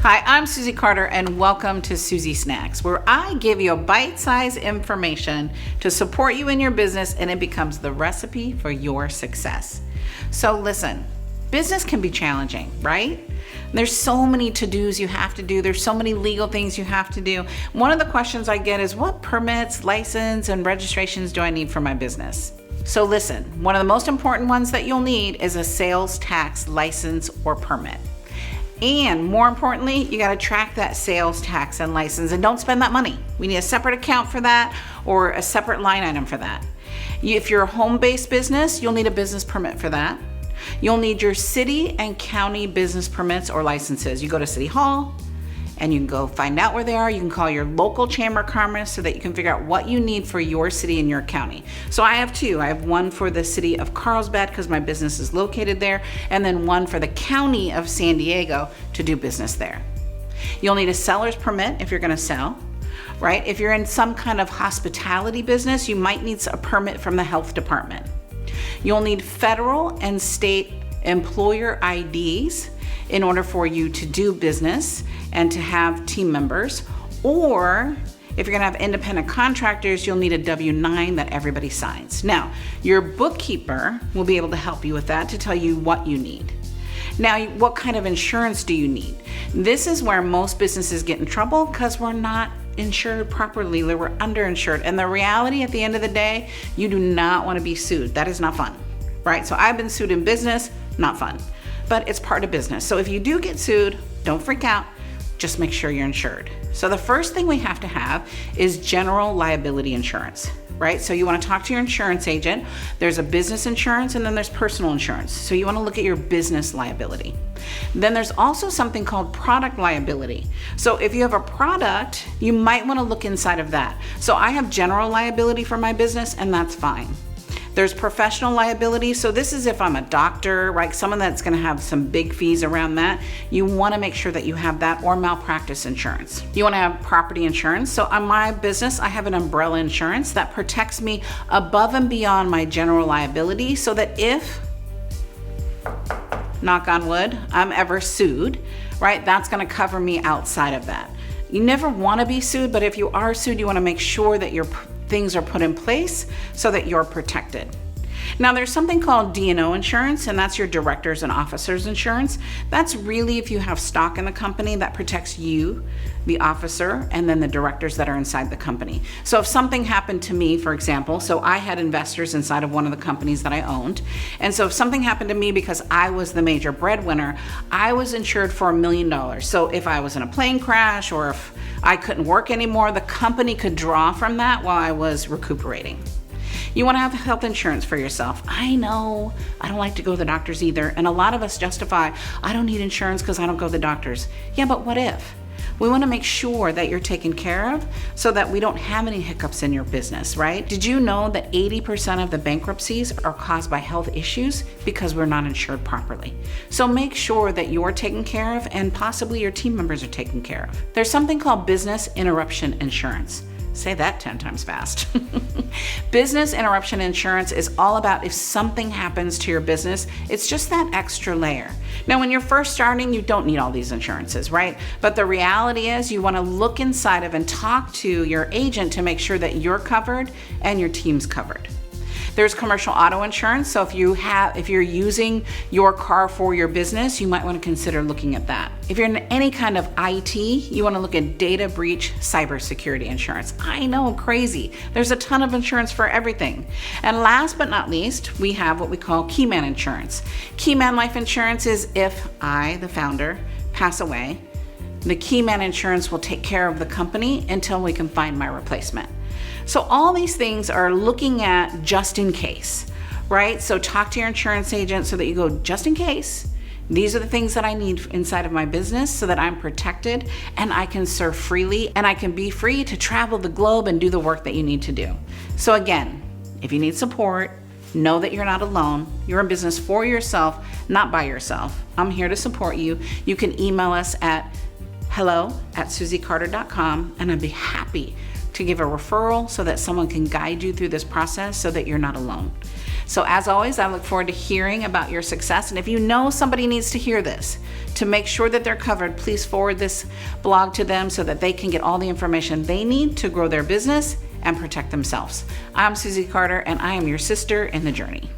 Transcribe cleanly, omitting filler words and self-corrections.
Hi, I'm Susie Carder and welcome to Susie Snacks, where I give you bite-sized information to support you in your business and it becomes the recipe for your success. So listen, business can be challenging, right? There's so many to-dos you have to do. There's so many legal things you have to do. One of the questions I get is, what permits, license, and registrations do I need for my business? So listen, one of the most important ones that you'll need is a sales tax license or permit. And more importantly, you got to track that sales tax and license, and don't spend that money. We need a separate account for that or a separate line item for that. If you're a home-based business, you'll need a business permit for that. You'll need your city and county business permits or licenses. You go to City Hall and you can go find out where they are. You can call your local chamber of commerce so that you can figure out what you need for your city and your county. So I have two. I have one for the city of Carlsbad because my business is located there, and then one for the county of San Diego to do business there. You'll need a seller's permit if you're going to sell, right? If you're in some kind of hospitality business, you might need a permit from the health department. You'll need federal and state employer IDs in order for you to do business and to have team members. Or if you're gonna have independent contractors, you'll need a W-9 that everybody signs. Now, your bookkeeper will be able to help you with that to tell you what you need. Now, what kind of insurance do you need? This is where most businesses get in trouble because we're not insured properly, we're underinsured. And the reality at the end of the day, you do not want to be sued. That is not fun, right? So I've been sued in business, not fun, but it's part of business. So if you do get sued, don't freak out, just make sure you're insured. So the first thing we have to have is general liability insurance, right? So you want to talk to your insurance agent. There's a business insurance and then there's personal insurance. So you want to look at your business liability. Then there's also something called product liability. So if you have a product, you might want to look inside of that. So I have general liability for my business and that's fine. There's professional liability. So this is if I'm a doctor, right? Someone that's going to have some big fees around that. You want to make sure that you have that, or malpractice insurance. You want to have property insurance. So on my business, I have an umbrella insurance that protects me above and beyond my general liability so that if, knock on wood, I'm ever sued, right? That's going to cover me outside of that. You never want to be sued, but if you are sued, you want to make sure that your things are put in place so that you're protected. Now there's something called D&O insurance, and that's your directors and officers insurance. That's really if you have stock in the company, that protects you, the officer, and then the directors that are inside the company. So if something happened to me, for example, so I had investors inside of one of the companies that I owned. And so if something happened to me because I was the major breadwinner, I was insured for $1 million. So if I was in a plane crash or if I couldn't work anymore, the company could draw from that while I was recuperating. You want to have health insurance for yourself. I know, I don't like to go to the doctors either. And a lot of us justify, I don't need insurance because I don't go to the doctors. Yeah, but what if? We want to make sure that you're taken care of so that we don't have any hiccups in your business, right? Did you know that 80% of the bankruptcies are caused by health issues because we're not insured properly? So make sure that you're taken care of and possibly your team members are taken care of. There's something called business interruption insurance. Say that 10 times fast. Business interruption insurance is all about if something happens to your business, it's just that extra layer. Now, when you're first starting, you don't need all these insurances, right? But the reality is you want to look inside of and talk to your agent to make sure that you're covered and your team's covered. There's commercial auto insurance. So if you're using your car for your business, you might want to consider looking at that. If you're in any kind of IT, you want to look at data breach cybersecurity insurance. I know, crazy. There's a ton of insurance for everything. And last but not least, we have what we call Keyman insurance. Keyman life insurance is if I, the founder, pass away, the Keyman insurance will take care of the company until we can find my replacement. So all these things are looking at just in case, right? So talk to your insurance agent so that you go, just in case, these are the things that I need inside of my business so that I'm protected and I can serve freely and I can be free to travel the globe and do the work that you need to do. So again, if you need support, know that you're not alone. You're in business for yourself, not by yourself. I'm here to support you. You can email us at hello@susiecarder.com and I'd be happy to give a referral so that someone can guide you through this process so that you're not alone. So as always, I look forward to hearing about your success. And if you know somebody needs to hear this, to make sure that they're covered, please forward this blog to them so that they can get all the information they need to grow their business and protect themselves. I'm Susie Carder, and I am your sister in the journey.